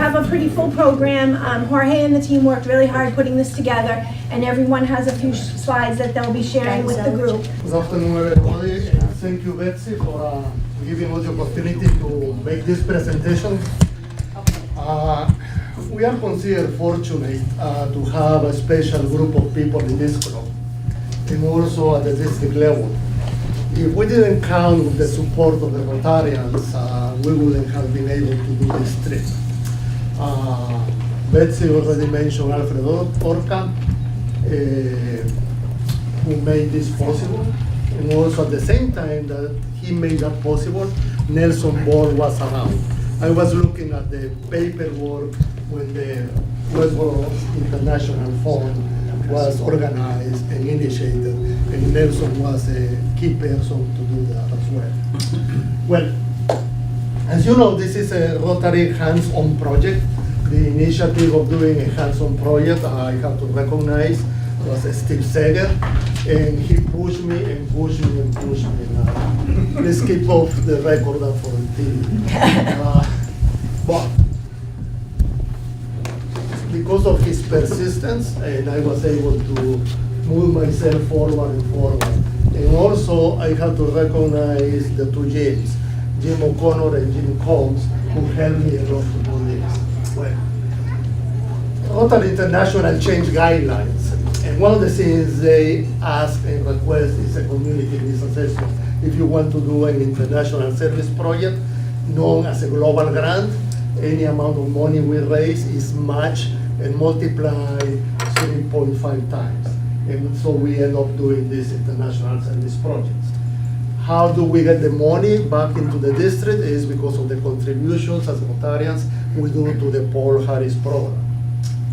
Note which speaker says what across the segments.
Speaker 1: have a pretty full program. Jorge and the team worked really hard putting this together, and everyone has a few slides that they'll be sharing with the group.
Speaker 2: Good afternoon, everybody, and thank you, Betsy, for giving us the opportunity to make this presentation. We are considered fortunate to have a special group of people in this club, and also at the district level. If we didn't count the support of the Rotarians, we wouldn't have been able to do this trip. Betsy already mentioned Alfred Orca, who made this possible, and also at the same time that he made that possible, Nelson Ball was around. I was looking at the paperwork when the Westborough International Fund was organized and initiated, and Nelson was a key person to do that as well. Well, as you know, this is a Rotary hands-on project. The initiative of doing a hands-on project, I have to recognize, was Steve Seger, and he pushed me and pushed me and pushed me. Let's keep off the record for the TV. But because of his persistence, and I was able to move myself forward and forward. And also, I have to recognize the two Jims, Jim O'Connor and Jim Combs, who helped me a lot to do this. Well, Rotary International changed guidelines, and one of the things they ask and request is a community needs assessment. If you want to do an international service project known as a global grant, any amount of money we raise is matched and multiplied 3.5 times. And so we end up doing these international service projects. How do we get the money back into the district? Is because of the contributions as Rotarians we do to the Paul Harris program.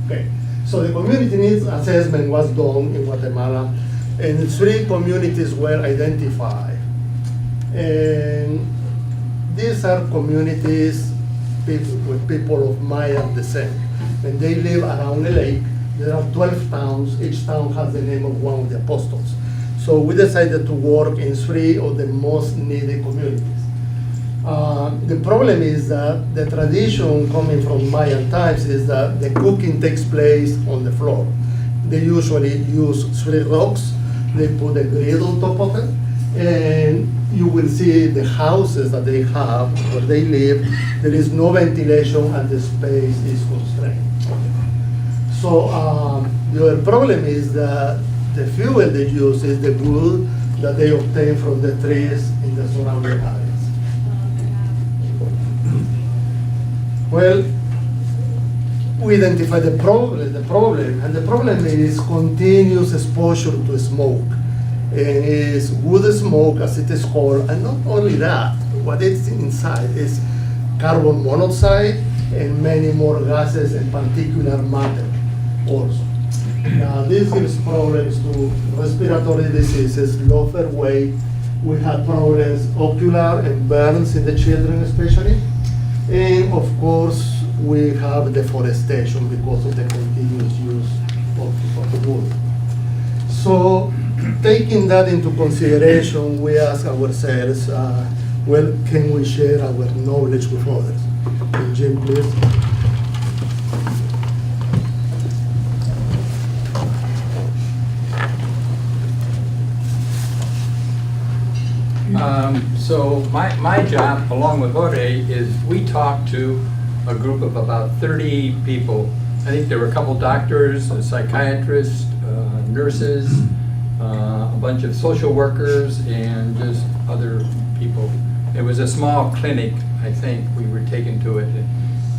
Speaker 2: Okay, so the community needs assessment was done in Guatemala, and 3 communities were identified. And these are communities with people of Mayan descent, and they live around a lake. There are 12 towns. Each town has the name of one of the apostles. So we decided to work in 3 of the most needy communities. The problem is that the tradition coming from Mayan times is that the cooking takes place on the floor. They usually use 3 rocks. They put a grill on top of it, and you will see the houses that they have where they live. There is no ventilation and the space is constrained. So the other problem is that the fuel they use is the wood that they obtain from the trees in the surrounding areas. Well, we identify the problem, and the problem is continuous exposure to smoke. And it's wood smoke, as it is called, and not only that, what is inside is carbon monoxide and many more gases and particulate matter also. This gives problems to respiratory diseases, lower weight. We have problems ocular and burns in the children especially. And of course, we have deforestation because of the continuous use of the wood. So, taking that into consideration, we ask ourselves, well, can we share our knowledge with others? Jim, please.
Speaker 3: So my job, along with Jorge, is we talk to a group of about 30 people. I think there were a couple doctors, a psychiatrist, nurses, a bunch of social workers, and just other people. It was a small clinic, I think. We were taken to it and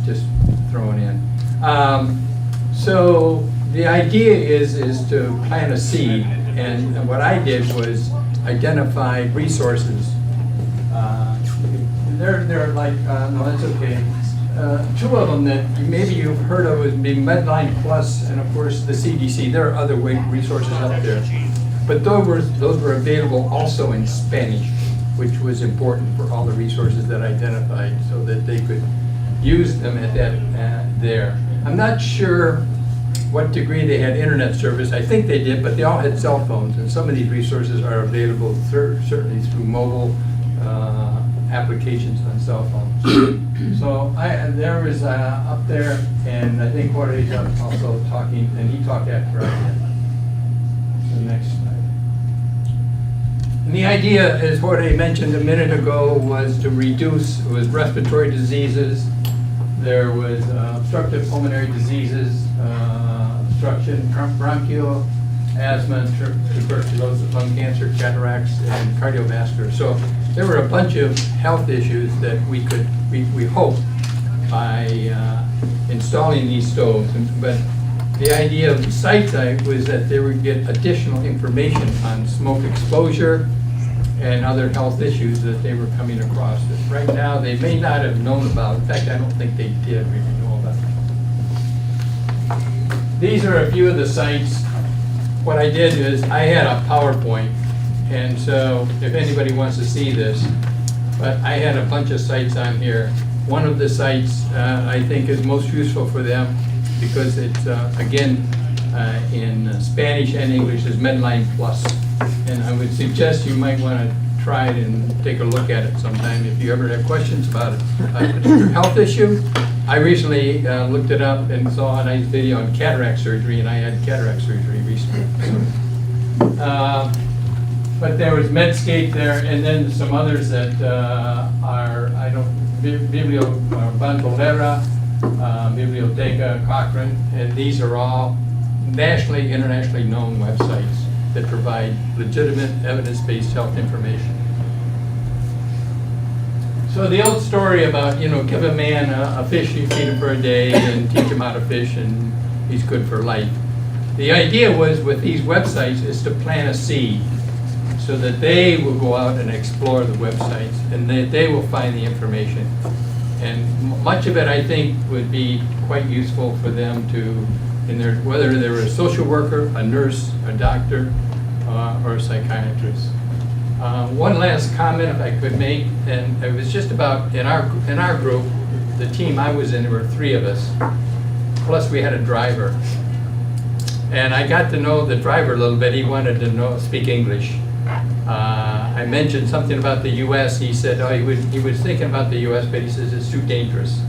Speaker 3: just thrown in. So the idea is to plant a seed, and what I did was identify resources. There are like, no, that's okay. 2 of them that maybe you've heard of would be Medline Plus and of course the CDC. There are other resources out there. But those were available also in Spanish, which was important for all the resources that I identified so that they could use them at that there. I'm not sure what degree they had internet service. I think they did, but they all had cell phones, and some of these resources are available certainly through mobile applications on cell phones. So there was up there, and I think Jorge's also talking, and he talked after I did. The next slide. And the idea, as Jorge mentioned a minute ago, was to reduce respiratory diseases. There was obstructive pulmonary diseases, obstruction, bronchial, asthma, tuberculosis, lung cancer, cataracts, and cardiovascular. So there were a bunch of health issues that we hoped by installing these stoves. But the idea of the site was that they would get additional information on smoke exposure and other health issues that they were coming across. Right now, they may not have known about. In fact, I don't think they did really know about it. These are a few of the sites. What I did is I had a PowerPoint, and so if anybody wants to see this, but I had a bunch of sites on here. One of the sites I think is most useful for them because it's, again, in Spanish and English, is Medline Plus. And I would suggest you might want to try it and take a look at it sometime if you ever have questions about it. A particular health issue, I recently looked it up and saw a nice video on cataract surgery, and I had cataract surgery recently. But there was Medscape there, and then some others that are, Bandolera, Biblioteca, Cochrane, and these are all nationally, internationally known websites that provide legitimate, evidence-based health information. So the old story about, give a man a fish, you feed him for a day, and teach him how to fish, and he's good for life. The idea was with these websites is to plant a seed so that they will go out and explore the websites, and they will find the information. And much of it, I think, would be quite useful for them to, whether they were a social worker, a nurse, a doctor, or a psychiatrist. One last comment, if I could make, and it was just about in our group, the team I was in, there were 3 of us, plus we had a driver. And I got to know the driver a little bit. He wanted to speak English. I mentioned something about the U.S. He said, he was thinking about the U.S., but he says it's too dangerous.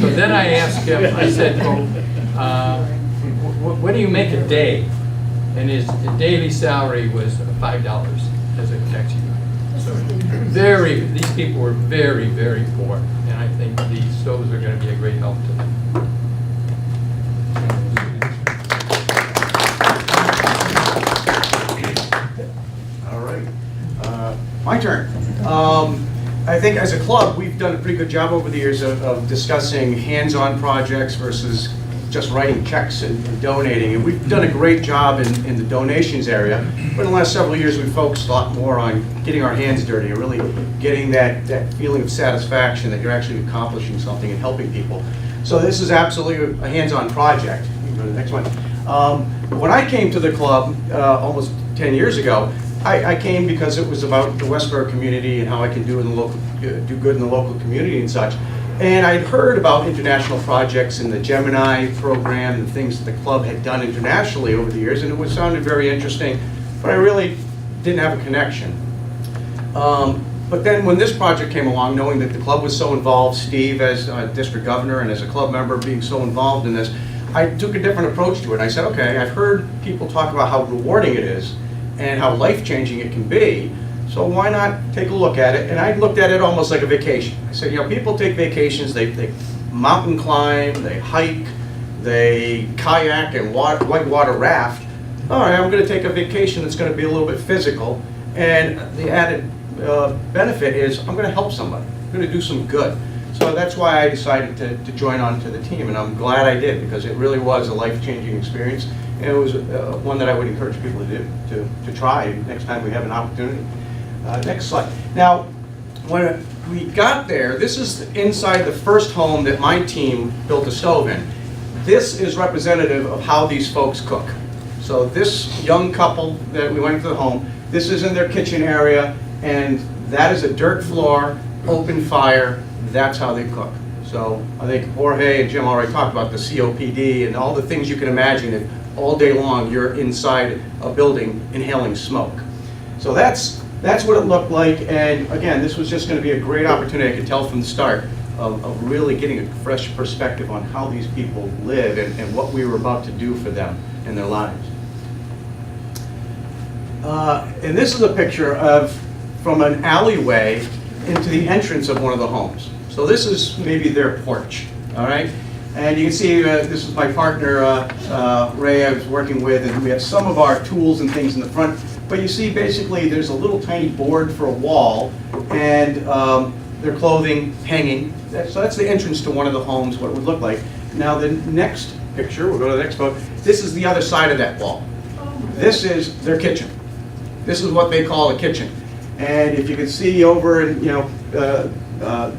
Speaker 3: So then I asked him, I said, what do you make a day? And his daily salary was $5 as a taxi driver. So these people were very, very poor. And I think these stoves are going to be a great help to them.
Speaker 4: My turn. I think as a club, we've done a pretty good job over the years of discussing hands-on projects versus just writing checks and donating. And we've done a great job in the donations area. But in the last several years, we've focused a lot more on getting our hands dirty and really getting that feeling of satisfaction that you're actually accomplishing something and helping people. So this is absolutely a hands-on project. You can go to the next one. When I came to the club almost 10 years ago, I came because it was about the Westborough community and how I can do good in the local community and such. And I'd heard about international projects in the Gemini program and things that the club had done internationally over the years, and it sounded very interesting, but I really didn't have a connection. But then when this project came along, knowing that the club was so involved, Steve as district governor and as a club member being so involved in this, I took a different approach to it. I said, okay, I've heard people talk about how rewarding it is and how life-changing it can be, so why not take a look at it? And I looked at it almost like a vacation. I said, people take vacations, they mountain climb, they hike, they kayak and whitewater raft. All right, I'm going to take a vacation that's going to be a little bit physical, and the added benefit is I'm going to help somebody. I'm going to do some good. So that's why I decided to join on to the team, and I'm glad I did, because it really was a life-changing experience. And it was one that I would encourage people to try next time we have an opportunity. Next slide. Now, when we got there, this is inside the first home that my team built a stove in. This is representative of how these folks cook. So this young couple that we went to the home, this is in their kitchen area, and that is a dirt floor, open fire. That's how they cook. So I think Jorge and Jim already talked about the COPD and all the things you can imagine if all day long you're inside a building inhaling smoke. So that's that's what it looked like, and again, this was just going to be a great opportunity, I could tell from the start, of really getting a fresh perspective on how these people live and what we were about to do for them in their lives. And this is a picture from an alleyway into the entrance of one of the homes. So this is maybe their porch, all right? And you can see this is my partner, Ray, I was working with, and we have some of our tools and things in the front. But you see, basically, there's a little tiny board for a wall, and their clothing hanging. So that's the entrance to one of the homes, what it would look like. Now the next picture, we'll go to the next photo. This is the other side of that wall. This is their kitchen. This is what they call a kitchen. And if you can see over, and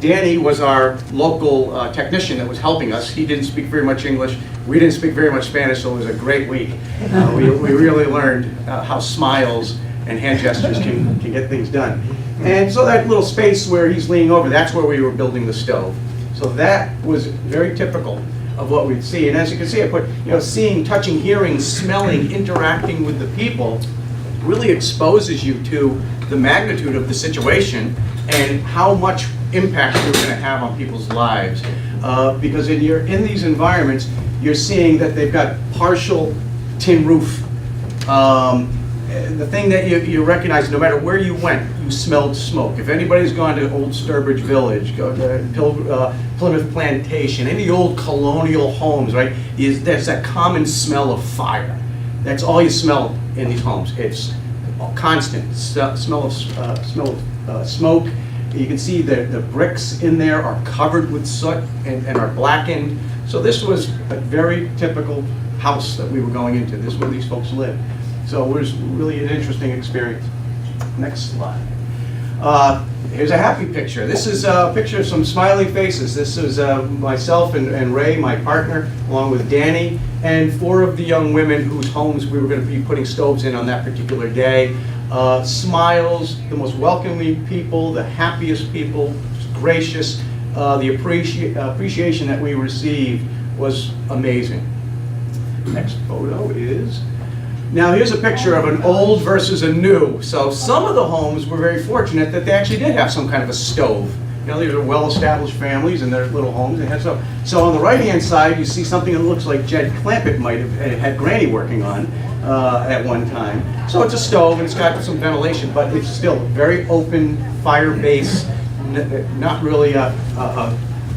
Speaker 4: Danny was our local technician that was helping us. He didn't speak very much English. We didn't speak very much Spanish, so it was a great week. We really learned how smiles and hand gestures can get things done. And so that little space where he's leaning over, that's where we were building the stove. So that was very typical of what we'd see. And as you can see, I put, seeing, touching, hearing, smelling, interacting with the people really exposes you to the magnitude of the situation and how much impact you're going to have on people's lives. Because in these environments, you're seeing that they've got partial tin roof. The thing that you recognize, no matter where you went, you smelled smoke. If anybody's gone to Old Sturbridge Village, go to Plymouth Plantation, any old colonial homes, right? There's that common smell of fire. That's all you smell in these homes. It's constant smell of smoke. You can see the bricks in there are covered with soot and are blackened. So this was a very typical house that we were going into. This is where these folks live. So it was really an interesting experience. Next slide. Here's a happy picture. This is a picture of some smiling faces. This is myself and Ray, my partner, along with Danny, and 4 of the young women whose homes we were going to be putting stoves in on that particular day. Smiles, the most welcoming people, the happiest people, gracious. The appreciation that we received was amazing. Next photo is... Now here's a picture of an old versus a new. So some of the homes were very fortunate that they actually did have some kind of a stove. These are well-established families in their little homes. They had so on the right-hand side, you see something that looks like Jed Clampett might have had Granny working on at one time. So it's a stove and it's got some ventilation, but it's still very open, fire base, not really a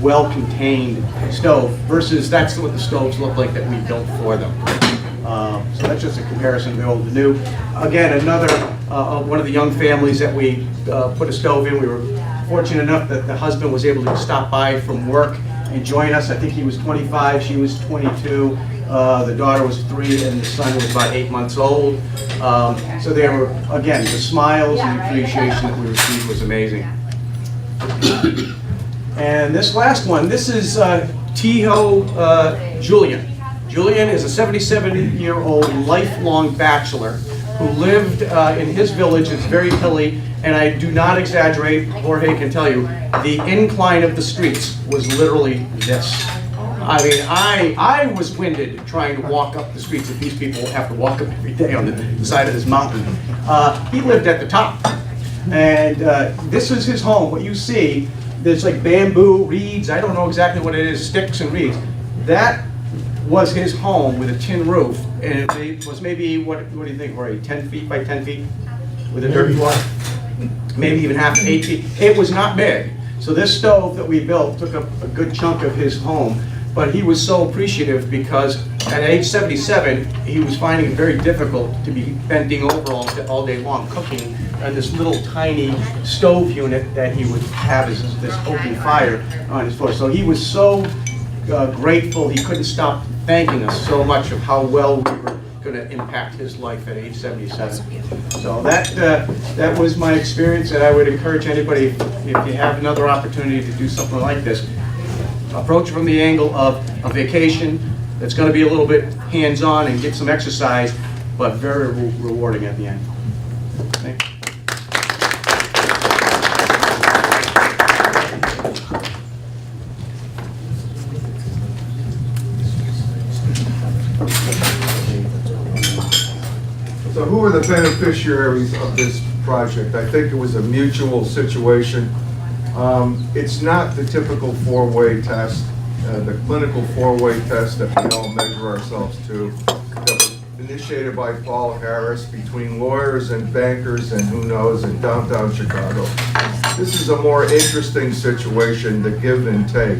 Speaker 4: well-contained stove. Versus that's what the stoves look like that we built for them. So that's just a comparison of the old and the new. Again, another one of the young families that we put a stove in. We were fortunate enough that the husband was able to stop by from work and join us. I think he was 25, she was 22. The daughter was 3, and the son was about 8 months old. So they were, again, the smiles and the appreciation that we received was amazing. And this last one, this is Tiho Julian. Julian is a 77-year-old lifelong bachelor who lived in his village. It's very hilly, and I do not exaggerate. Jorge can tell you, the incline of the streets was literally this. I mean, I was winded trying to walk up the streets that these people have to walk up every day on the side of this mountain. He lived at the top, and this is his home. What you see, there's like bamboo, reeds, I don't know exactly what it is, sticks and reeds. That was his home with a tin roof, and it was maybe, what do you think, Jorge, 10 feet by 10 feet with a dirt floor? Maybe even half 8 feet. It was not big. So this stove that we built took up a good chunk of his home, but he was so appreciative because at age 77, he was finding it very difficult to be bending over all day long cooking on this little tiny stove unit that he would have as this open fire on his floor. So he was so grateful. He couldn't stop thanking us so much of how well we were going to impact his life at age 77. So that was my experience, and I would encourage anybody, if you have another opportunity to do something like this, approach from the angle of a vacation that's going to be a little bit hands-on and get some exercise, but very rewarding at the end. Thank you.
Speaker 5: So who are the beneficiaries of this project. I think it was a mutual situation. It's not the typical four-way test, the clinical four-way test that we all measure ourselves to, that was initiated by Paul Harris between lawyers and bankers and who knows in downtown Chicago. This is a more interesting situation, the give and take.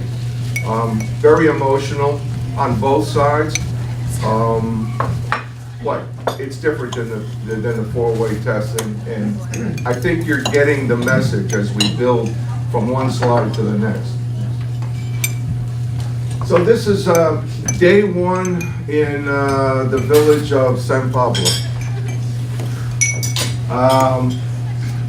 Speaker 5: Very emotional on both sides. But it's different than the four-way test, and I think you're getting the message as we build from one slide to the next. So this is day one in the village of San Pablo.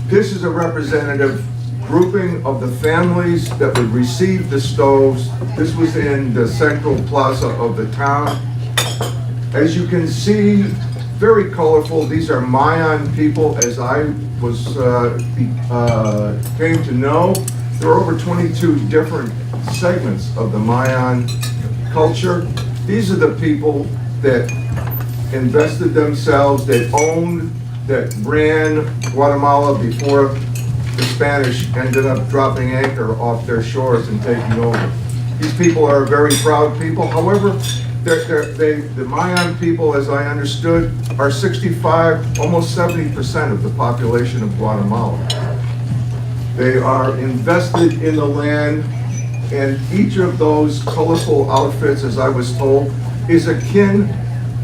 Speaker 5: This is a representative grouping of the families that would receive the stoves. This was in the central plaza of the town. As you can see, very colorful. These are Mayan people, as I was came to know. There are over 22 different segments of the Mayan culture. These are the people that invested themselves, that owned, that ran Guatemala before the Spanish ended up dropping anchor off their shores and taking over. These people are very proud people. However, the Mayan people, as I understood, are 65, almost 70% of the population of Guatemala. They are invested in the land, and each of those colorful outfits, as I was told, is akin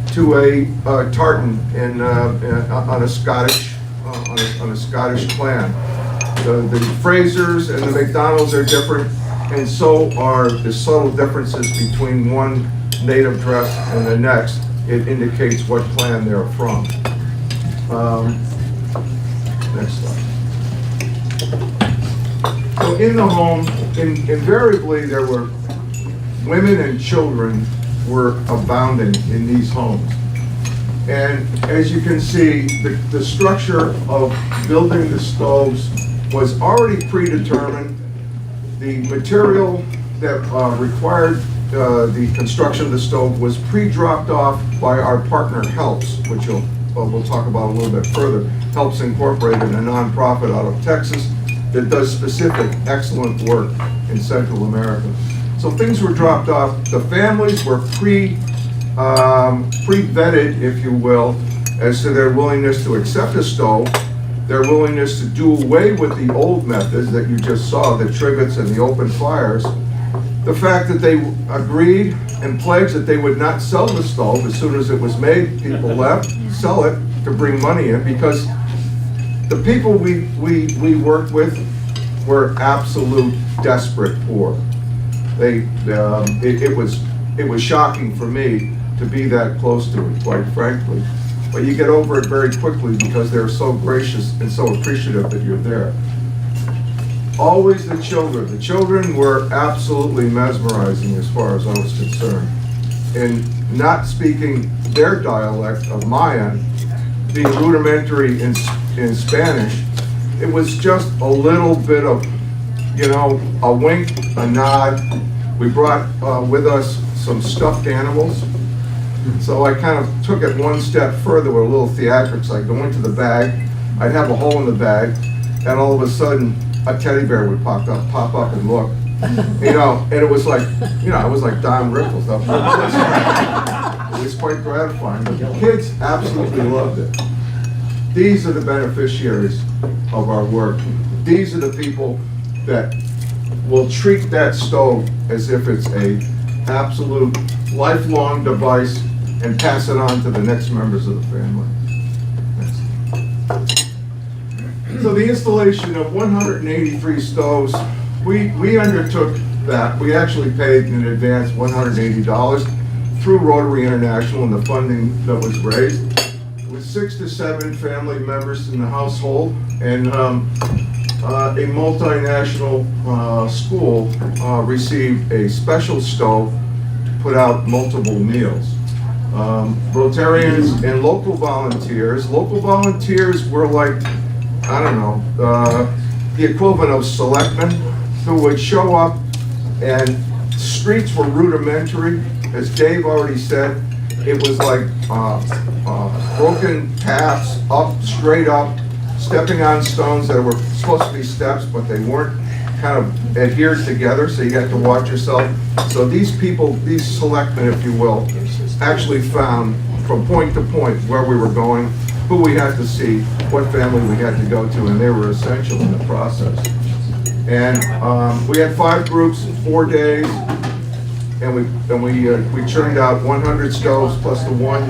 Speaker 5: to a tartan on a Scottish clan. The Frasers and the McDonalds are different, and so are the subtle differences between one native dress and the next. It indicates what clan they're from. Next slide. So in the home, invariably there were women and children were abounding in these homes. And as you can see, the structure of building the stoves was already predetermined. The material that required the construction of the stove was pre-dropped off by our partner Helps, which we'll talk about a little bit further. Helps Incorporated, a nonprofit out of Texas that does specific excellent work in Central America. So things were dropped off. The families were pre-vetted, if you will, as to their willingness to accept a stove, their willingness to do away with the old methods that you just saw, the trivets and the open fires. The fact that they agreed and pledged that they would not sell the stove as soon as it was made, people left, sell it to bring money in, because the people we worked with were absolute desperate poor. It was shocking for me to be that close to it, quite frankly. But you get over it very quickly because they're so gracious and so appreciative that you're there. Always the children. The children were absolutely mesmerizing as far as I was concerned. And not speaking their dialect of Mayan, being rudimentary in Spanish, it was just a little bit of, a wink, a nod. We brought with us some stuffed animals. So I kind of took it one step further with a little theatrics. I'd go into the bag, I'd have a hole in the bag, and all of a sudden, a teddy bear would pop up and look. And it was like, I was like Don Rickles. It was quite gratifying. But the kids absolutely loved it. These are the beneficiaries of our work. These are the people that will treat that stove as if it's a absolute lifelong device and pass it on to the next members of the family. Next. So the installation of 183 stoves, we undertook that. We actually paid in advance $180 through Rotary International and the funding that was raised. With 6 to 7 family members in the household, and a multinational school received a special stove to put out multiple meals. Rotarians and local volunteers were like, I don't know, the equivalent of selectmen who would show up, and streets were rudimentary. As Dave already said, it was like broken paths, straight up, stepping on stones that were supposed to be steps, but they weren't kind of adhered together, so you had to watch yourself. So these people, these selectmen, if you will, actually found from point to point where we were going, who we had to see, what family we had to go to, and they were essential in the process. And we had 5 groups, 4 days, and we churned out 100 stoves plus the one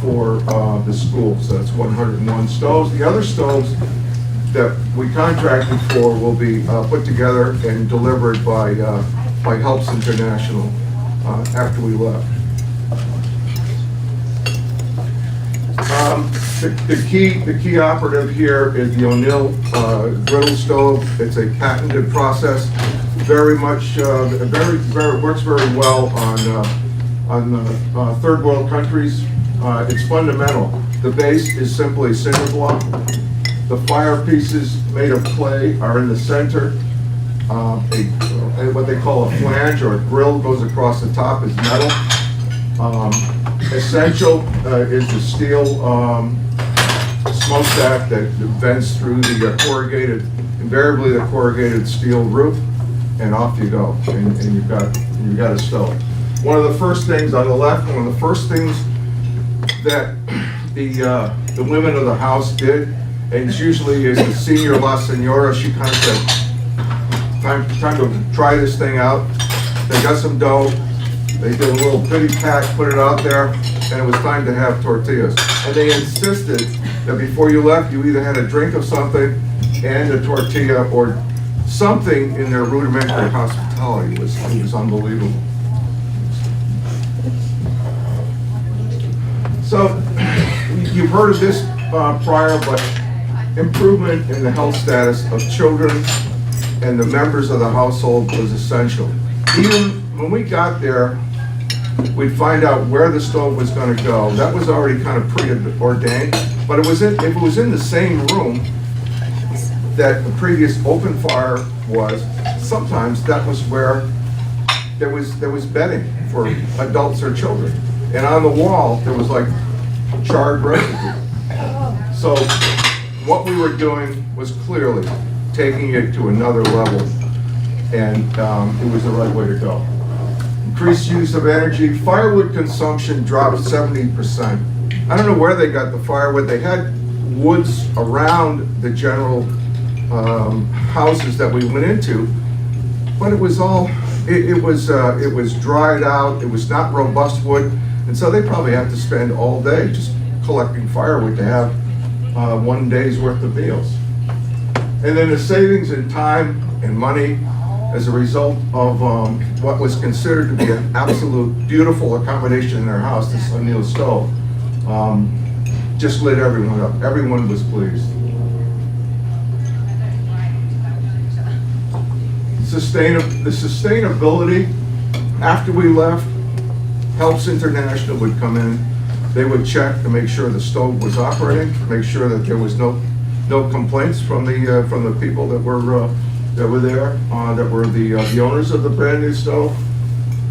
Speaker 5: for the school, so that's 101 stoves. The other stoves that we contracted for will be put together and delivered by Helps International after we left. The key operative here is the O'Neill griddle stove. It's a patented process. Very much, works very well on third world countries. It's fundamental. The base is simply cinder block. The fire pieces made of clay are in the center. What they call a flange or a grill goes across the top is metal. Essential is the steel smokestack that vents through the invariably the corrugated steel roof, and off you go, and you've got a stove. One of the first things on the left, one of the first things that the women of the house did, and it's usually is the senior La Senora, she kind of said, time to try this thing out. They got some dough, they did a little bitty pack, put it out there, and it was time to have tortillas. And they insisted that before you left, you either had a drink of something and a tortilla or something in their rudimentary hospitality. It was unbelievable. So, you've heard of this prior, but improvement in the health status of children and the members of the household was essential. Even when we got there, we'd find out where the stove was going to go. That was already kind of preordained, but if it was in the same room that the previous open fire was, sometimes that was where there was bedding for adults or children. And on the wall, there was like charred residue. So what we were doing was clearly taking it to another level, and it was the right way to go. Increased use of energy. Firewood consumption dropped 70%. I don't know where they got the firewood. They had woods around the general houses that we went into, but it was all, it was dried out. It was not robust wood, and so they probably have to spend all day just collecting firewood to have 1 day's worth of meals. And then the savings in time and money as a result of what was considered to be an absolute beautiful accommodation in their house, this O'Neill stove, just lit everyone up. Everyone was pleased. The sustainability, after we left, Helps International would come in. They would check to make sure the stove was operating, make sure that there was no complaints from the people that were there, that were the owners of the brand new stove.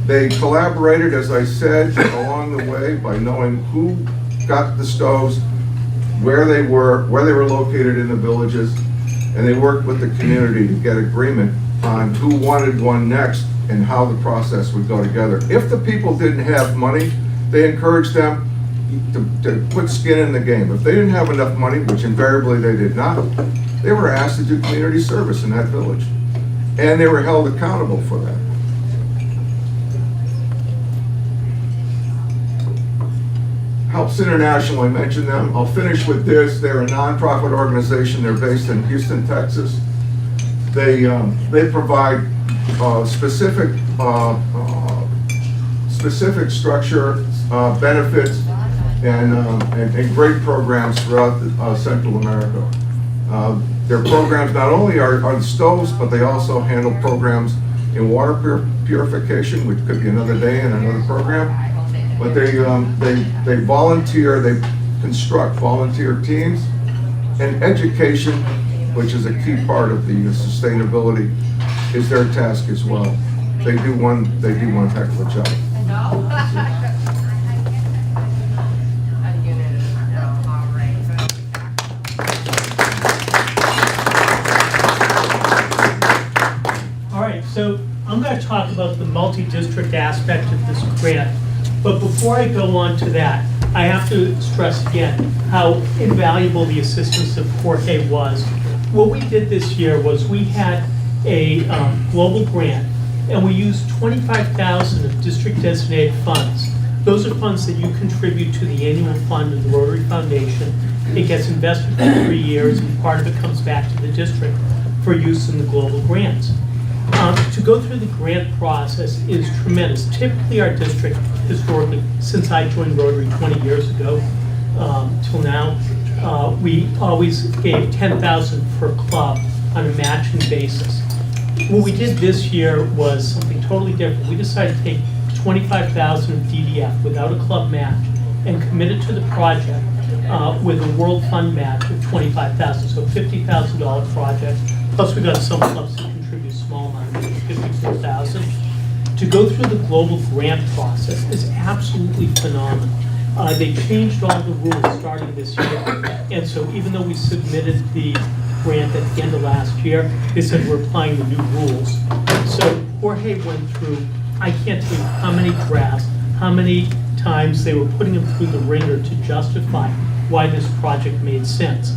Speaker 5: They collaborated, as I said, along the way by knowing who got the stoves, where they were located in the villages, and they worked with the community to get agreement on who wanted one next and how the process would go together. If the people didn't have money, they encouraged them to put skin in the game. If they didn't have enough money, which invariably they did not, they were asked to do community service in that village. And they were held accountable for that. Helps International, I mentioned them. I'll finish with this. They're a nonprofit organization. They're based in Houston, Texas. They provide specific structure, benefits, and great programs throughout Central America. Their programs not only are on stoves, but they also handle programs in water purification, which could be another day and another program. But they volunteer, they construct volunteer teams, and education, which is a key part of the sustainability, is their task as well. They do one heck of a job.
Speaker 6: going to talk about the multi-district aspect of this grant. But before I go on to that, I have to stress again how invaluable the assistance of Jorge was. What we did this year was we had a global grant, and we used 25,000 of district designated funds. Those are funds that you contribute to the annual fund of the Rotary Foundation. It gets invested for 3 years, and part of it comes back to the district for use in the global grants. To go through the grant process is tremendous. Typically, our district, historically, since I joined Rotary 20 years ago till now, we always gave 10,000 per club on a matching basis. What we did this year was something totally different. We decided to take 25,000 of DDF without a club match and commit it to the project with a World Fund match of 25,000, so $50,000 project. Plus, we got some clubs that contribute a small amount, 54,000. To go through the global grant process is absolutely phenomenal. They changed all the rules starting this year, and so even though we submitted the grant at the end of last year, they said we're applying the new rules. So Jorge went through, I can't tell you how many drafts, how many times they were putting him through the ringer to justify why this project made sense.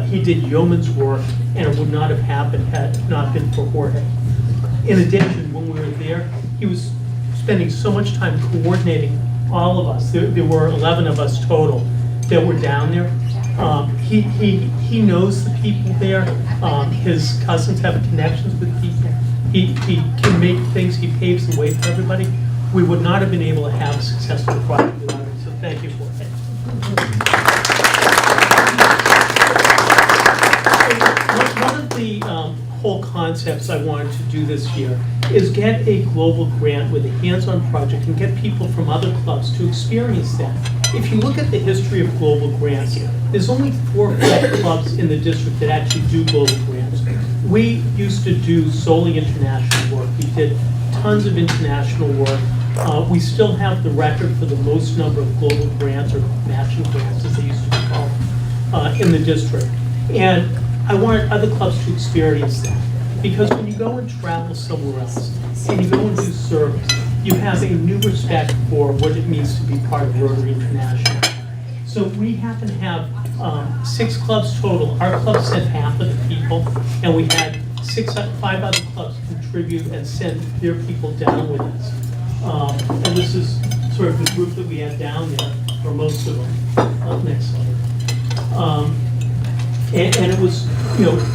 Speaker 6: He did yeoman's work, and it would not have happened had it not been for Jorge. In addition, when we were there, he was spending so much time coordinating all of us. There were 11 of us total that were down there. He knows the people there. His cousins have connections with people. He can make things, he paves the way for everybody. We would not have been able to have a successful project without him, so thank you for it. One of the whole concepts I wanted to do this year is get a global grant with a hands-on project and get people from other clubs to experience that. If you look at the history of global grants, there's only 4 or 5 clubs in the district that actually do global grants. We used to do solely international work. We did tons of international work. We still have the record for the most number of global grants, or matching grants as they used to be called, in the district. And I wanted other clubs to experience that. Because when you go and travel somewhere else, and you go and do service, you have a new respect for what it means to be part of Rotary International. So we happen to have 6 clubs total. Our club sent half of the people, and we had 5 other clubs contribute and send their people down with us. And this is sort of the group that we had down there, or most of them. Next slide. And it was,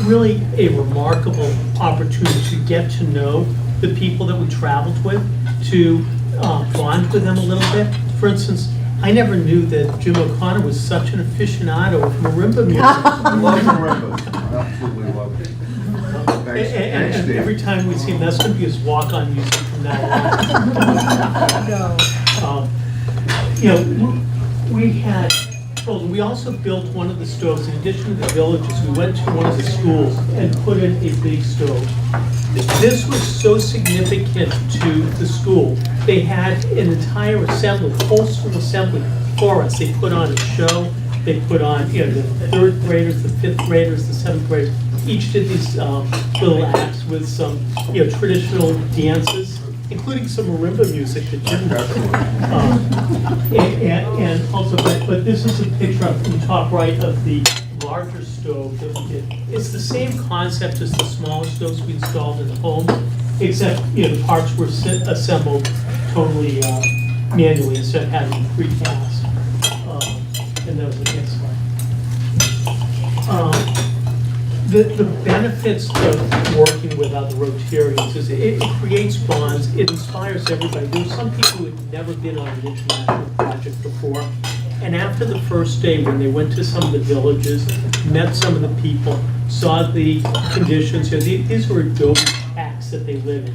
Speaker 6: really a remarkable opportunity to get to know the people that we traveled with, to bond with them a little bit. For instance, I never knew that Jim O'Connor was such an aficionado of marimba music.
Speaker 5: Love marimba. Absolutely love it. Thanks,
Speaker 6: And
Speaker 5: Dave.
Speaker 6: every time we see him, that's going to be his walk-on music from now on. We had children. We also built one of the stoves. In addition to the villages, we went to one of the schools and put in a big stove. This was so significant to the school. They had an entire assembly, whole school assembly for us. They put on a show. They put on, the 3rd graders, the 5th graders, the 7th graders. Each did these little acts with some, traditional dances, including some marimba music that Jim and also, but this is a picture up in the top right of the larger stove that we did. It's the same concept as the smaller stoves we installed in the home, except, the parts were assembled totally manually instead of having precast. And that was the next slide. The benefits of working with other Rotarians is it creates bonds, it inspires everybody. There's some people who had never been on an international project before, and after the first day when they went to some of the villages, met some of the people, saw the conditions, these were adobe shacks that they live in.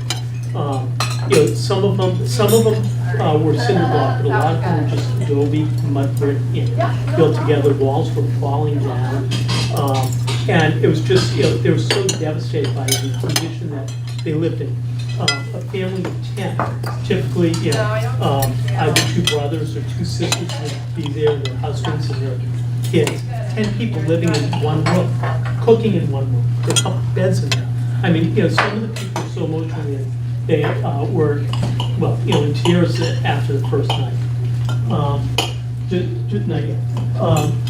Speaker 6: Some of them were cinder block, but a lot of them were just adobe, mud brick, built together. Walls were falling down. And it was just, they were so devastated by the condition that they lived in. A family of 10, typically, either 2 brothers or 2 sisters would be there, their husbands and their kids. 10 people living in one room, cooking in one room. There are a couple beds in there. I mean, some of the people are so emotionally They were, well, in tears after the first night. Not yet.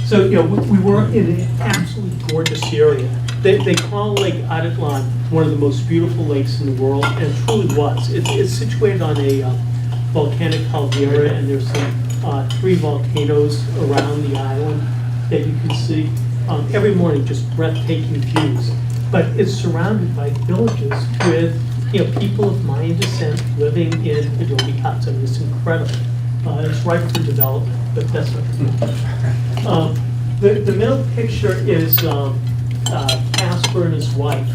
Speaker 6: So, we were in an absolutely gorgeous area. They call Lake Atitlan one of the most beautiful lakes in the world, and it truly was. It's situated on a volcanic caldera, and there's some 3 volcanoes around the island that you can see. Every morning, just breathtaking views. But it's surrounded by villages with people of Mayan descent living in adobe huts. I mean, it's incredible. It's ripe for development, but that's not. The middle picture is Casper and his wife.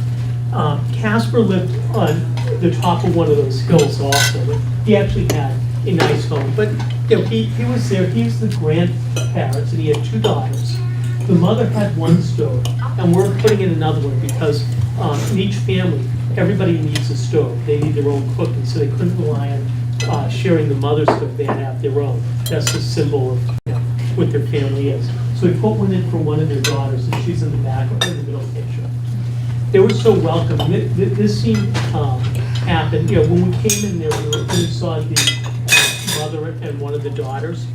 Speaker 6: Casper lived on the top of one of those hills also, but he actually had a nice home. But he was there, he was the grandparents, and he had 2 daughters. The mother had 1 stove, and we're putting in another one because in each family, everybody needs a stove. They need their own cooking, so they couldn't rely on sharing the mother's stove. They had to have their own. That's the symbol of what their family is. So we put one in for one of their daughters, and she's in the back, in the middle picture. They were so welcome. This scene happened, when we came in there, we saw the mother and one of the daughters,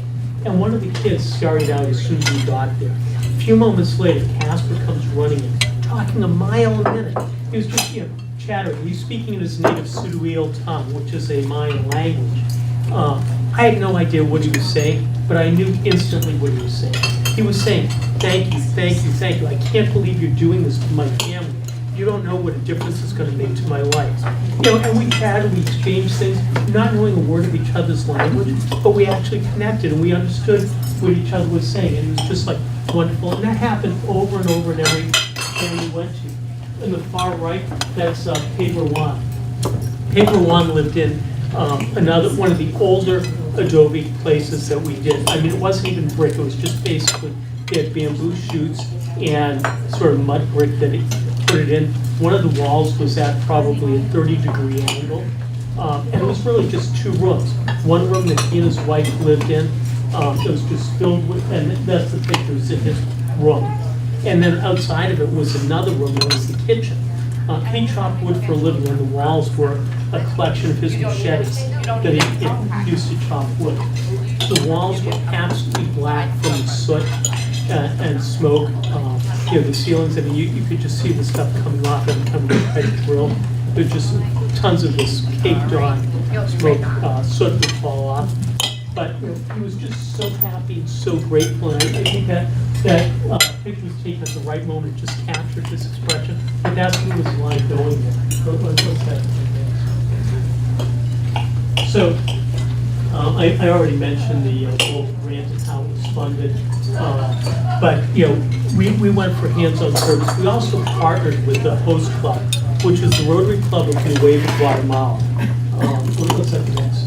Speaker 6: and one of the kids scurried out as soon as we got there. A few moments later, Casper comes running in, talking a mile a minute. He was just, chattering. He's speaking in his native Suduil tongue, which is a Mayan language. I had no idea what he was saying, but I knew instantly what he was saying. He was saying, thank you, thank you, thank you. I can't believe you're doing this for my family. You don't know what a difference it's going to make to my life. And we chatted, we exchanged things, not knowing a word of each other's language, but we actually connected and we understood what each other was saying. And it was just like wonderful. And that happened over and over in every town we went to. In the far right, that's Pedro Juan. Pedro Juan lived in one of the older adobe places that we did. I mean, it wasn't even brick, it was just basically, they had bamboo shoots and sort of mud brick that he put it in. One of the walls was at probably a 30-degree angle. And it was really just 2 rooms. One room that he and his wife lived in, it was just filled with, and that's the pictures in his room. And then outside of it was another room that was the kitchen. He chopped wood for a living, and the walls were a collection of his machetes that he used to chop wood. The walls were absolutely black from the soot and smoke. The ceilings, I mean, you could just see the stuff coming off every time you tried to drill. There's just tons of this caked on smoke, soot would fall off. But he was just so happy and so grateful, and I think that picture was taken at the right moment, just captured his expression, but that's what was like going there. So, I already mentioned the global grant and how it was funded, but we went for hands-on service. We also partnered with the host club, which is the Rotary Club of Nueva Guatemala. What's that next?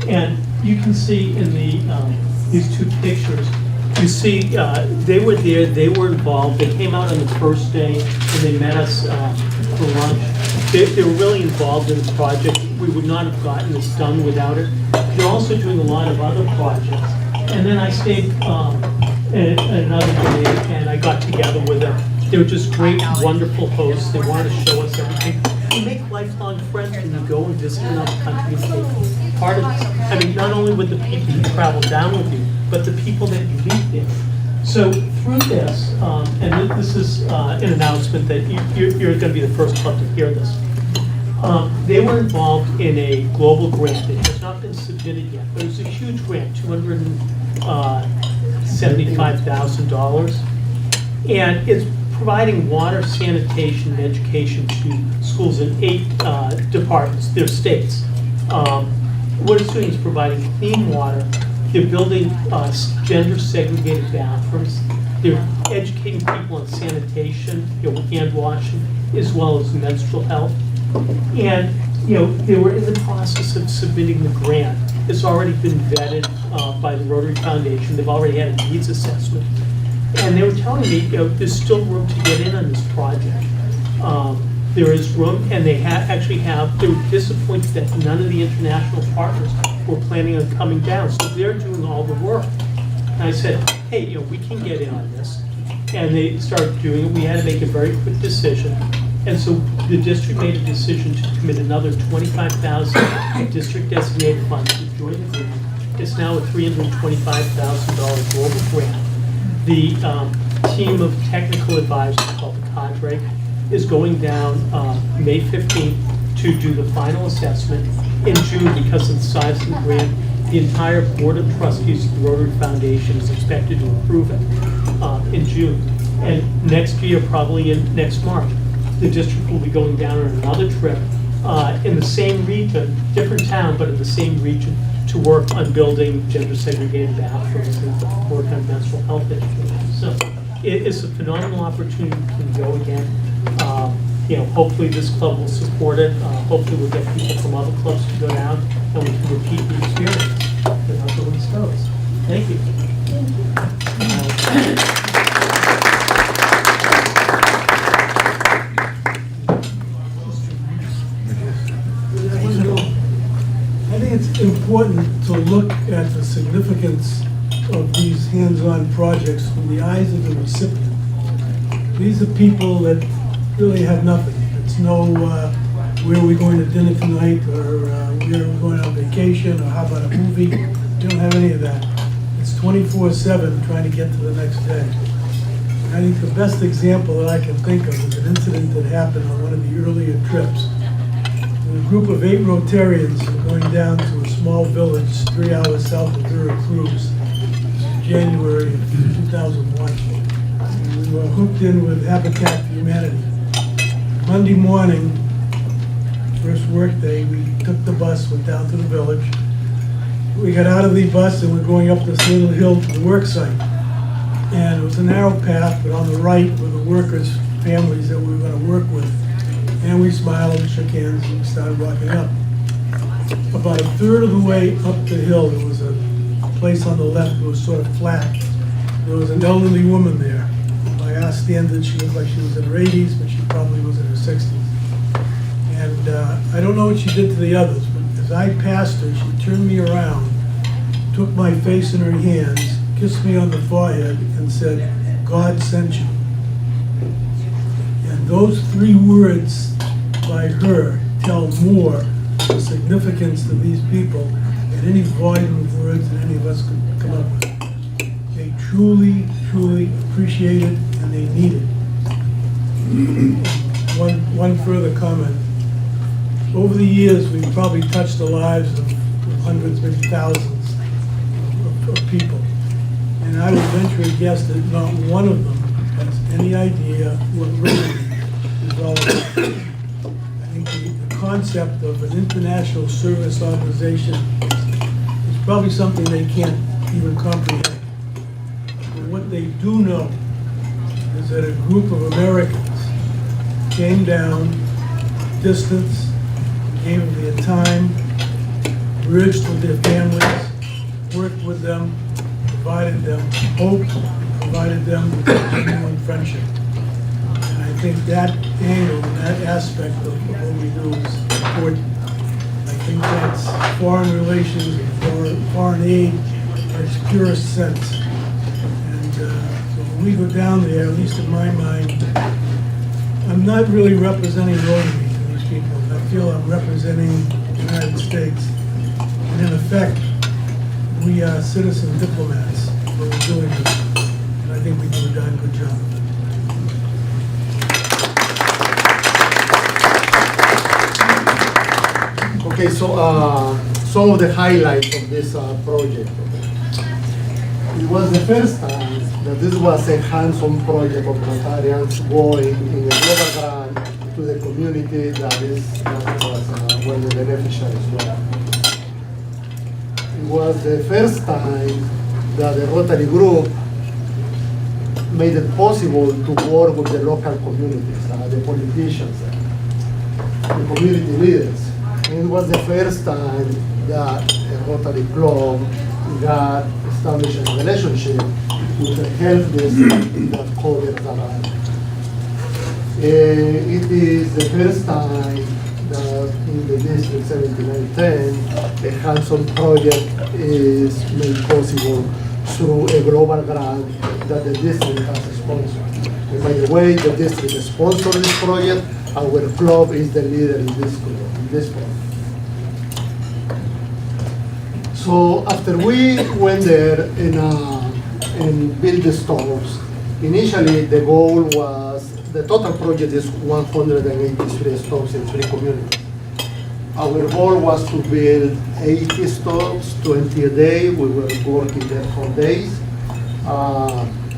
Speaker 6: And you can see in these 2 pictures, you see they were there, they were involved, they came out on the first day and they met us for lunch. They were really involved in the project. We would not have gotten this done without it. They're also doing a lot of other projects. And then I stayed another day and I got together with them. They were just great, wonderful hosts. They wanted to show us everything. You make lifelong friends when you go and visit another country and take part of this. I mean, not only with the people who travel down with you, but the people that you meet there. So through this, and this is an announcement that you're going to be the first club to hear this. They were involved in a global grant that has not been submitted yet, but it was a huge grant, $275,000. And it's providing water, sanitation, and education to schools in 8 departments, their states. What it's doing is providing clean water. They're building gender-segregated bathrooms. They're educating people on sanitation, hand washing, as well as menstrual health. And they were in the process of submitting the grant. It's already been vetted by the Rotary Foundation. They've already had a needs assessment. And they were telling me, there's still room to get in on this project. There is room, and they they were disappointed that none of the international partners were planning on coming down, so they're doing all the work. And I said, hey, we can get in on this. And they started doing it. We had to make a very quick decision. And so the district made a decision to commit another $25,000 district designated funds to join the grant. It's now a $325,000 global grant. The team of technical advisors called the cadre is going down May 15th to do the final assessment. In June, because of the size of the grant, the entire Board of Trustees of the Rotary Foundation is expected to approve it in June. And next year, probably in next March, the district will be going down on another trip in the same region, different town, but in the same region, to work on building gender segregated bathrooms and work on menstrual health issues. So it is a phenomenal opportunity to go again. Hopefully this club will support it. Hopefully we'll get people from other clubs to go down and we can repeat the experience. That's how the list goes. Thank you.
Speaker 7: I think it's important to look at the significance of these hands-on projects from the eyes of the recipient. These are people that really have nothing. It's no, where are we going to dinner tonight, or where are we going on vacation, or how about a movie? We don't have any of that. It's 24/7 trying to get to the next day. And I think the best example that I can think of is an incident that happened on one of the earlier trips. A group of 8 Rotarians were going down to a small village 3 hours south of Veracruz, January of 2001. And we were hooked in with Habitat for Humanity. Monday morning, first work day, we took the bus, went down to the village. We got out of the bus and we're going up this little hill to the work site. And it was a narrow path, but on the right were the workers' families that we were going to work with. And we smiled and shook hands and started walking up. About a third of the way up the hill, there was a place on the left that was sort of flat. There was an elderly woman there. By our standards, she looked like she was in her 80s, but she probably was in her 60s. And I don't know what she did to the others, but as I passed her, she turned me around, took my face in her hands, kissed me on the forehead, and said, "God sent you." And those 3 words by her tell more the significance to these people than any volume of words that any of us could come up with. They truly, truly appreciate it, and they need it. One further comment. Over the years, we've probably touched the lives of hundreds, maybe thousands of people. And I would venture a guess that not one of them has any idea what Rotary is all about. I think the concept of an international service organization is probably something they can't even comprehend. But what they do know is that a group of Americans came down distance, gave them their time, bridged with their families, worked with them, provided them hope, provided them with genuine friendship. And I think that angle and that aspect of what we do is important. I think that's foreign relations and foreign aid in its purest sense. And so when we go down there, at least in my mind, I'm not really representing Rotary to these people. I feel I'm representing the United States. And in effect, we are citizen diplomats when we're doing this. And I think we do a darn good job.
Speaker 2: Okay, so some of the highlights of this project. It was the first time that this was a hands-on project of Rotarians going in a global grant to the community that was where the beneficiaries were. It was the first time that the Rotary group made it possible to work with the local communities, the politicians, the community leaders. And it was the first time that a Rotary club got established a relationship with a help desk that covered that area. It is the first time that in the district 7910, a hands-on project is made possible through a global grant that the district has sponsored. And by the way, the district sponsored this project, our club is the leader in this club, in this program. So after we went there and built the stoves, initially the goal was, the total project is 183 stoves in 3 communities. Our goal was to build 80 stoves, 20 a day. We were working there for days.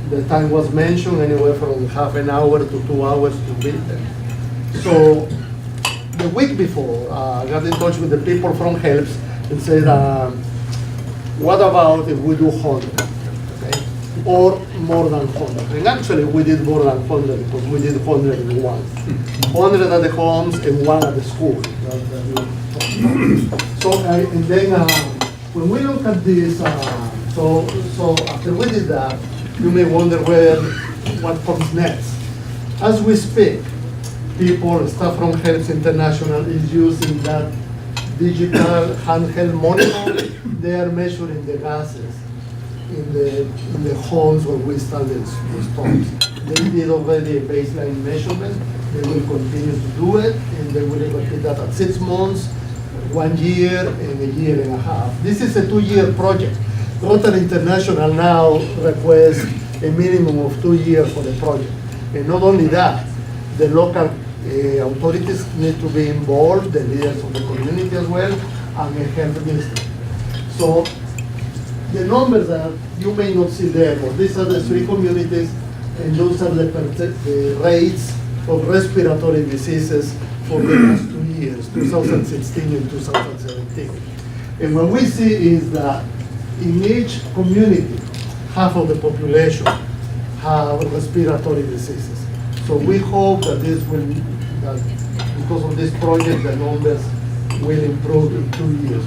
Speaker 2: The time was mentioned, anywhere from half an hour to 2 hours to build them. So the week before, I got in touch with the people from HELPS and said, what about if we do 100, okay? Or more than 100. And actually, we did more than 100 because we did 100 in one. 100 at the homes and 1 at the school. So, and then when we look at this, so after we did that, you may wonder what comes next. As we speak, people, staff from HELPS International is using that digital handheld monitor. They are measuring the gases in the homes where we install the stoves. They did already a baseline measurement. They will continue to do it, and they will repeat that at 6 months, 1 year, and a year and a half. This is a 2-year project. Rotary International now requests a minimum of 2 years for the project. And not only that, the local authorities need to be involved, the leaders of the community as well, and a health ministry. So the numbers that you may not see there, but these are the 3 communities, and those are the rates of respiratory diseases for the last 2 years, 2016 and 2017. And what we see is that in each community, half of the population have respiratory diseases. So we hope that that because of this project, the numbers will improve in 2 years.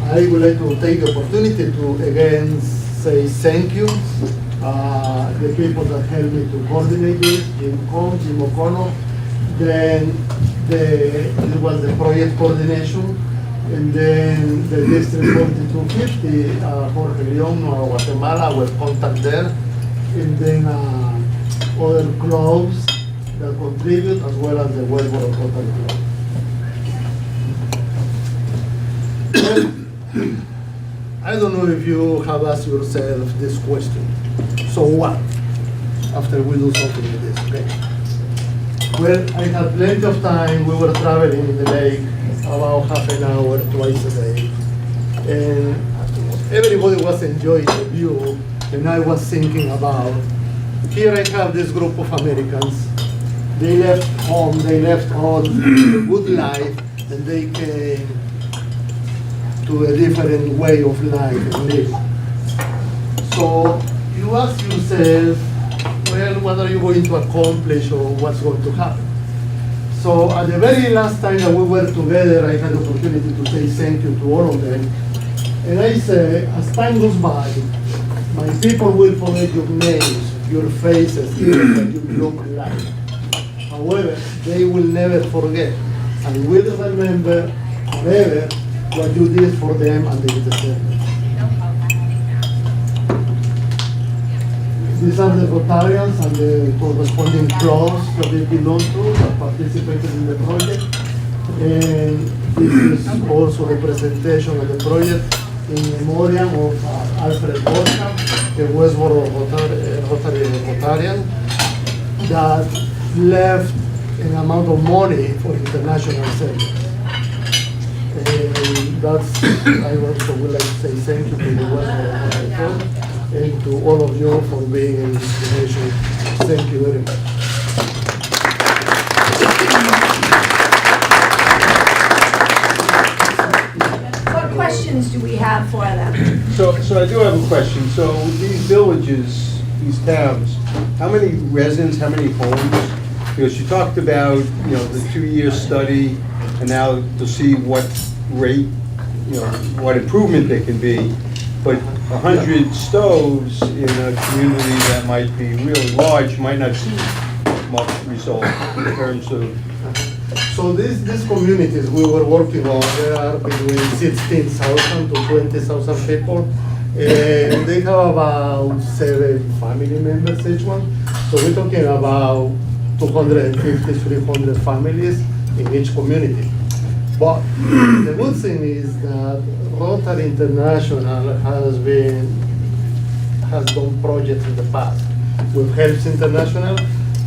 Speaker 2: I would like to take the opportunity to again say thank you. The people that helped me to coordinate this, Jim O'Connor, then it was the project coordination, and then the District 4250, Jorge Leon, Guatemala, will contact there, and then other clubs that contribute, as well as the Westborough Rotary Club. I don't know if you have asked yourself this question. So what? After we do something like this, okay? Well, I had plenty of time. We were traveling in the lake about half an hour, twice a day. And everybody was enjoying the view, and I was thinking about, here I have this group of Americans. They left home, they left all the good life, and they came to a different way of life and living. So you ask yourself, well, what are you going to accomplish or what's going to happen? So at the very last time that we were together, I had the opportunity to say thank you to all of them. And I say, as time goes by, my people will forget your names, your faces, even what you look like. However, they will never forget and will remember forever what you did for them and they deserve it. These are the Rotarians and the corresponding clubs that they belong to that participated in the project. And this is also the presentation of the project in memoriam of Alfred Borja, the Westborough Rotarian, that left an amount of money for international service. And that's, I also would like to say thank you to the Westborough Rotary Club and to all of you for being an inspiration. Thank you very much.
Speaker 1: What questions do we have for them?
Speaker 8: So I do have a question. So these villages, these towns, how many residents, how many homes? Because you talked about, you know, the 2-year study, and now to see what rate, you know, what improvement there can be. But 100 stoves in a community that might be really large might not see much result in terms of.
Speaker 2: So these communities we were working on, there are between 16,000 to 20,000 people. And they have about 7 family members each one. So we're talking about 250, 300 families in each community. But the good thing is that Rotary International has done projects in the past with Helps International,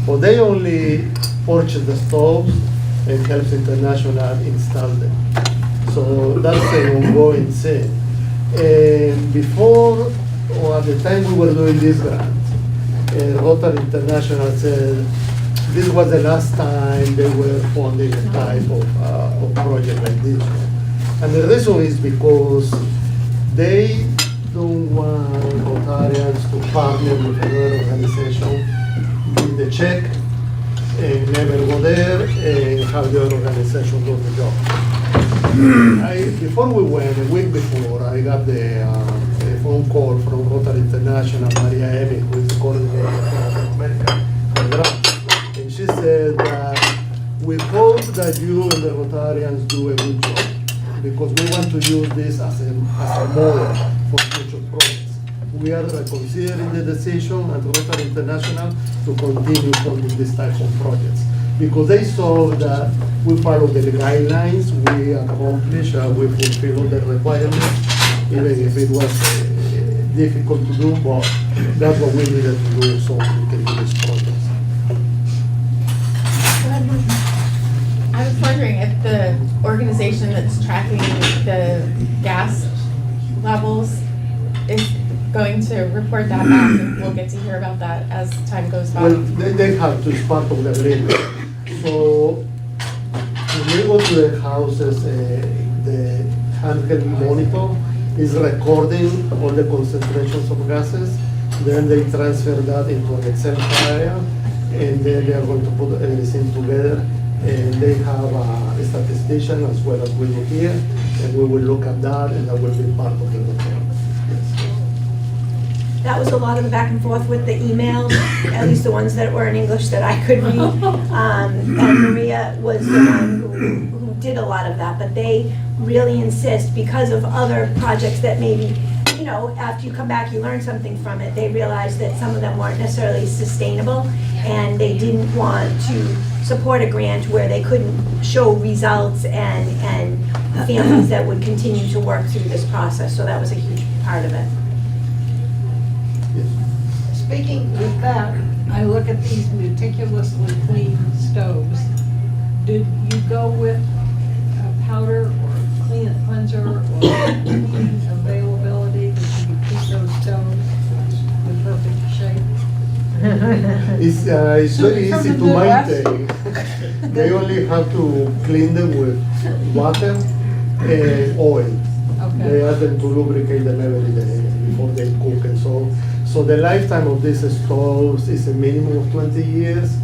Speaker 2: but they only purchase the stoves and Helps International install them. So that's an ongoing thing. And before, or at the time we were doing this grant, Rotary International said this was the last time they were funding a type of project like this one. And the reason is because they don't want Rotarians to partner with another organization, give the check, and never go there and have the other organization do the job. Before we went, a week before, I got a phone call from Rotary International, Maria Emi, who is the coordinator for America. And she said that we hope that you and the Rotarians do a good job, because we want to use this as a model for future projects. We are considering the decision at Rotary International to continue funding this type of projects, because they saw that we follow the guidelines, we accomplish, we fulfill the requirements, even if it was difficult to do, but that's what we needed to do so we can do this project.
Speaker 9: I was wondering if the organization that's tracking the gas levels is going to report that back, and we'll get to hear about that as time goes by.
Speaker 2: Well, they have to, it's part of the agreement. So when we go to the houses, the handheld monitor is recording all the concentrations of gases. Then they transfer that into an Excel file, and then they are going to put everything together. And they have a statistician as well as we do here, and we will look at that, and that will be part of the report. Yes.
Speaker 1: That was a lot of the back and forth with the emails, at least the ones that were in English that I could read. And Maria was the one who did a lot of that, but they really insist, because of other projects that maybe, you know, after you come back, you learn something from it. They realized that some of them weren't necessarily sustainable, and they didn't want to support a grant where they couldn't show results and families that would continue to work through this process. So that was a huge part of it.
Speaker 10: Speaking with that, I look at these meticulously clean stoves. Did you go with a powder or cleanser or cleaning availability that you could keep those stoves in perfect shape?
Speaker 2: It's very easy to maintain. They only have to clean them with water and oil.
Speaker 10: Okay.
Speaker 2: They ask them to lubricate them every day before they cook, and so the lifetime of these stoves is a minimum of 20 years.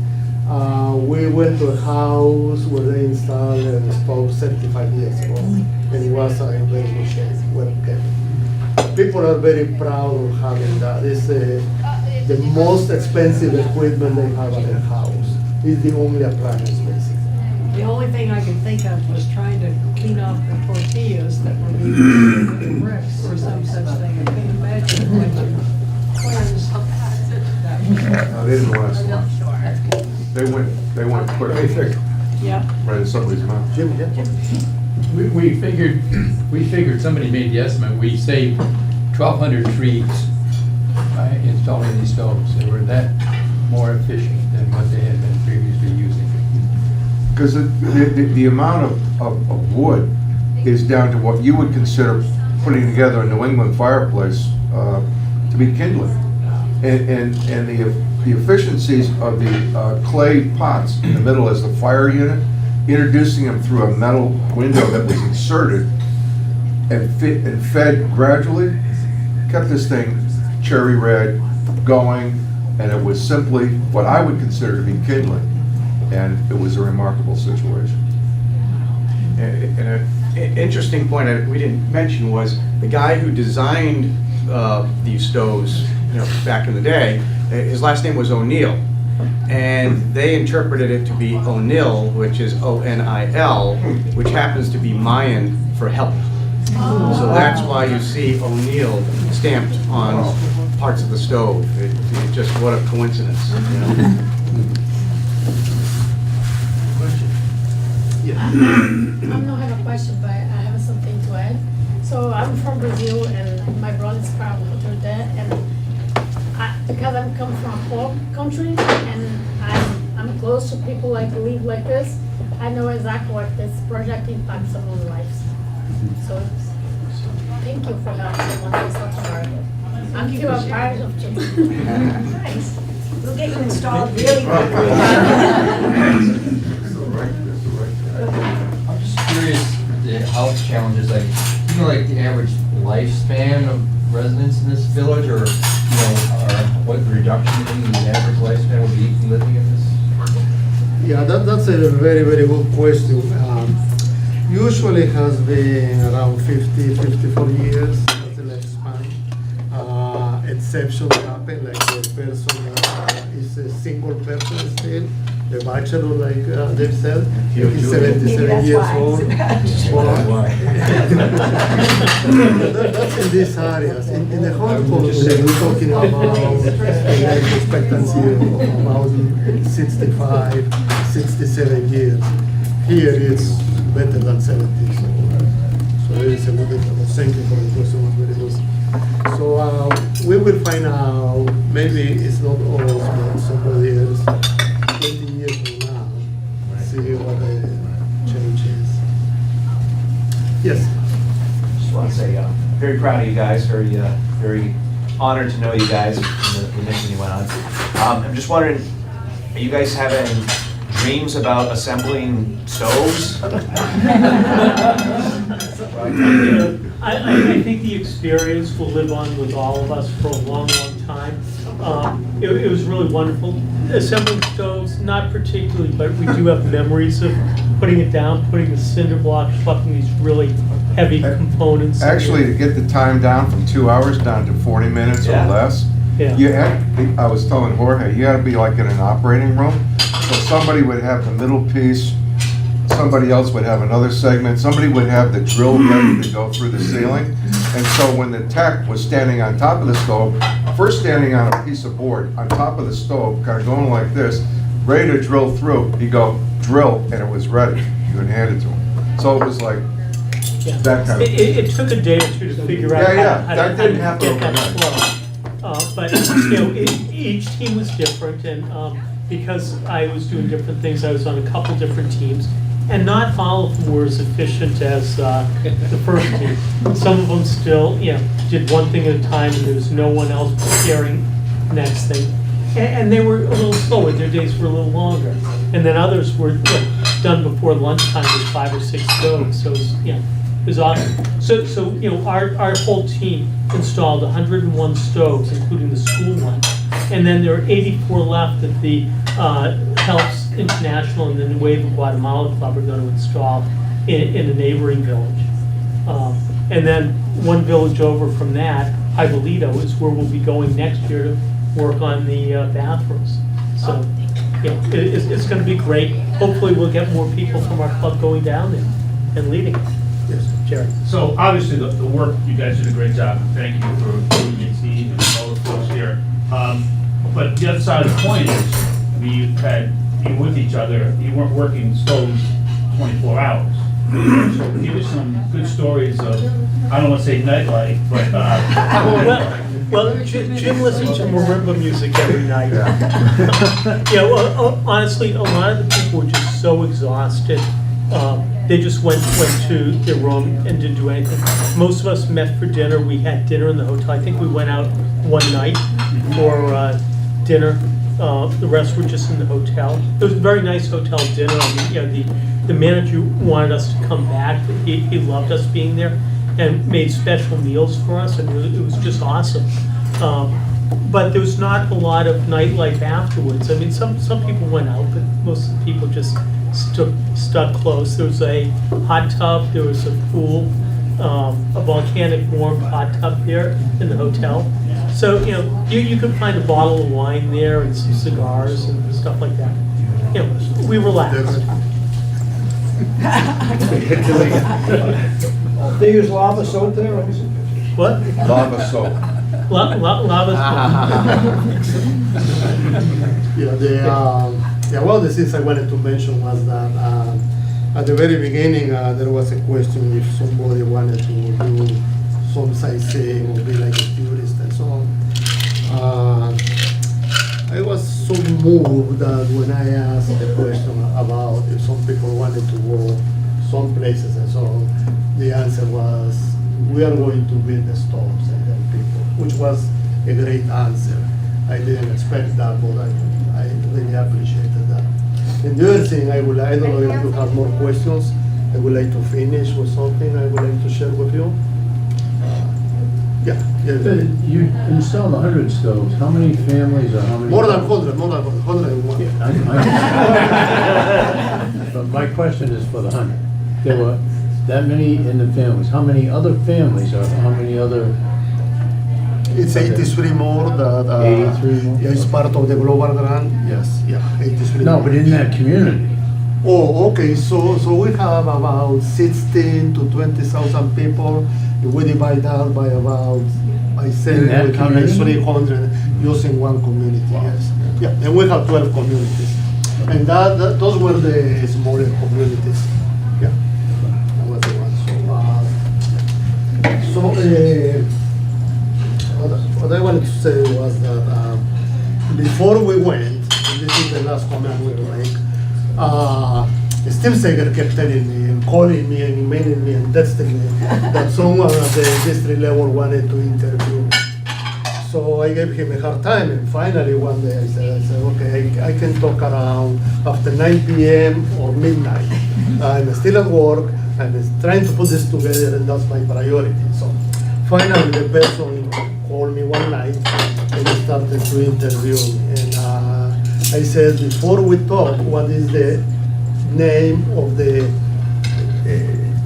Speaker 2: We went to a house where they installed a stove 35 years ago, and it was in very good shape, well kept. People are very proud of having that. It's the most expensive equipment they have at their house. It's the only appliance, basically.
Speaker 10: The only thing I could think of was trying to clean off the tortillas that were being used with the bricks or some such thing. I couldn't imagine when you cleanse that.
Speaker 5: No, they didn't last long. They went quick,
Speaker 10: Yeah.
Speaker 5: right in somebody's mouth.
Speaker 2: Jim, yeah?
Speaker 3: We figured, somebody made the estimate, we saved 1,200 trees by installing these stoves. They were that more efficient than what they had been previously using.
Speaker 5: Because the amount of wood is down to what you would consider putting together a New England fireplace to be kindling. And the efficiencies of the clay pots in the middle as the fire unit, introducing them through a metal window that was inserted and fed gradually, kept this thing cherry red going, and it was simply what I would consider to be kindling. And it was a remarkable situation.
Speaker 4: And an interesting point we didn't mention was the guy who designed these stoves, back in the day. His last name was O'Neill, and they interpreted it to be O'Neill, which is O-N-I-L, which happens to be Mayan for help. So that's why you see O'Neill stamped on parts of the stove. It just, what a coincidence, you know?
Speaker 2: Yeah.
Speaker 11: I don't have a question, but I have something to add. So I'm from Brazil, and my brother is from Rotterdam, and because I'm come from a poor country, and I'm close to people like live like this, I know exactly what this project impacts someone's lives. So thank you for helping on this part. I'm still a part of it.
Speaker 1: Nice. We'll get you installed really quickly.
Speaker 12: I'm just curious, the health challenges, like, you know, like the average lifespan of residents in this village, or, you know, or what the reduction in the average lifespan would be living in this?
Speaker 2: Yeah, that's a very, very good question. Usually has been around 50, 54 years, that's the lifespan. Exceptions happen, like the person is a single person still, a bachelor, like they've said, he's 77 years old. That's in these areas. In the whole country, we're talking about life expectancy of about 65, 67 years. Here it's better than 70. So it is a little bit of thank you for the question, was very good. So we will find out, maybe it's not us, but somebody else, 20 years from now, see what the change is. Yes.
Speaker 13: Just want to say, very proud of you guys, very honored to know you guys and the mission you went on. I'm just wondering, are you guys having dreams about assembling stoves?
Speaker 6: I think the experience will live on with all of us for a long, long time. It was really wonderful. Assembling stoves, not particularly, but we do have memories of putting it down, putting the cinder blocks, schlepping these really heavy components.
Speaker 5: Actually, to get the time down from 2 hours down to 40 minutes or
Speaker 13: Yeah.
Speaker 5: less,
Speaker 6: Yeah.
Speaker 5: you had, I was telling Jorge, you had to be like in an operating room. So somebody would have the middle piece, somebody else would have another segment, somebody would have the drill ready to go through the ceiling. And so when the tech was standing on top of the stove, first standing on a piece of board on top of the stove, kind of going like this, ready to drill through, he'd go, drill, and it was ready. You would hand it to him. So it was like,
Speaker 6: Yeah.
Speaker 5: that kind of.
Speaker 6: It took a day or two to figure out
Speaker 5: Yeah,
Speaker 6: how
Speaker 5: that
Speaker 6: to
Speaker 5: didn't happen
Speaker 6: get that
Speaker 5: overnight.
Speaker 6: flow. But, you know, each team was different, and because I was doing different things, I was on a couple different teams, and not all of them were as efficient as the first team. Some of them still, you know, did one thing at a time, and there was no one else preparing the next thing. And they were a little slower, their days were a little longer. And then others were done before lunchtime with 5 or 6 stoves, so it was, you know, it was awesome. So you know, our whole team installed 101 stoves, including the school one. And then there are 84 left that the Helps International and the Nueva Guatemala Club are going to install in a neighboring village. And then one village over from that, Ibolito, is where we'll be going next year to work on the bathrooms. So, you know, it's going to be great. Hopefully we'll get more people from our club going down there and leading it. Yes, Jerry.
Speaker 14: So obviously the work, you guys did a great job. Thank you for doing it, Steve, and all the folks here. But the other side of the coin is, I mean, you were with each other, you weren't working stoves 24 hours. So give us some good stories of, I don't want to say nightlife, but.
Speaker 6: Well, Jim listens to marimba music every night. Yeah, well, honestly, a lot of the people were just so exhausted. They just went to their room and didn't do anything. Most of us met for dinner. We had dinner in the hotel. I think we went out one night for dinner. The rest were just in the hotel. It was a very nice hotel dinner. I mean, you know, the manager wanted us to come back. He loved us being there and made special meals for us, and it was just awesome. But there was not a lot of nightlife afterwards. I mean, some people went out, but most of the people just stuck close. There was a hot tub, there was a pool, a volcanic warm hot tub there in the hotel. So, you know, you could find a bottle of wine there and some cigars and stuff like that. You know, we relaxed.
Speaker 8: They use lava soap there, or is it?
Speaker 6: What?
Speaker 5: Lava soap.
Speaker 6: Lava's.
Speaker 2: One of the things I wanted to mention was that at the very beginning, there was a question if somebody wanted to do some sightseeing or be like a tourist and so on. I was so moved that when I asked the question about if some people wanted to go some places and so on, the answer was, we are going to build the stores and help people, which was a great answer. I didn't expect that, but I really appreciated that. And the other thing I don't know if you have more questions, I would like to finish with something I would like to share with you.
Speaker 15: You installed 100 stoves, how many families or how many?
Speaker 2: More than 101.
Speaker 15: But my question is for the 100. There were that many in the families, how many other families or how many other?
Speaker 2: It's 83 more that.
Speaker 15: 83 more?
Speaker 2: Yeah, it's part of the global grant, yes, 83
Speaker 15: No,
Speaker 2: more.
Speaker 15: but in that community.
Speaker 2: Oh, okay, so we have about 16 to 20,000 people. If we divide that by by 7,
Speaker 15: that
Speaker 2: we have like
Speaker 15: community?
Speaker 2: 300 using one community, yes. Yeah, and we have 12 communities. And those were the smaller communities. Yeah, that was the one. What I wanted to say was that before we went, and this is the last comment I'm going to make, Steve Sager kept telling me and calling me and emailing me and texting me that someone at the district level wanted to interview me. So I gave him a hard time, and finally one day I said okay, I can talk around after 9 p.m. or midnight. I'm still at work, I'm trying to put this together, and that's my priority. So finally the person called me one night and started to interview me. And I said, before we talk, what is the name of the,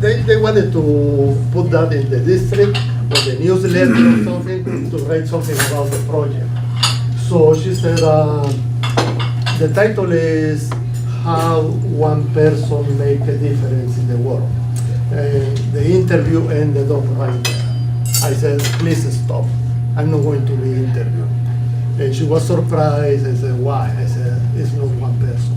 Speaker 2: they wanted to put that in the district or the newsletter or something, to write something about the project. So she said, the title is How One Person Make a Difference in the World. The interview ended up right there. I said, please stop, I'm not going to be interviewed. And she was surprised and said, why? I said, it's not one person.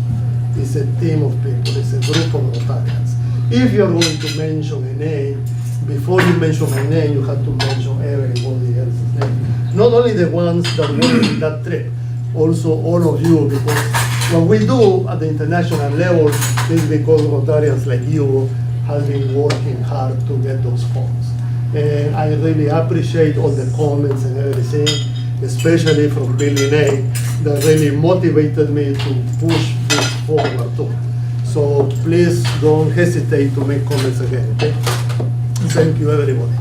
Speaker 2: It's a team of people, it's a group of Rotarians. If you're going to mention a name, before you mention my name, you have to mention everybody else's name. Not only the ones that were in that trip, also all of you, because what we do at the international level is because Rotarians like you have been working hard to get those funds. And I really appreciate all the comments and everything, especially from Billy Nate, that really motivated me to push this forward too. So please don't hesitate to make comments again, okay? Thank you, everybody.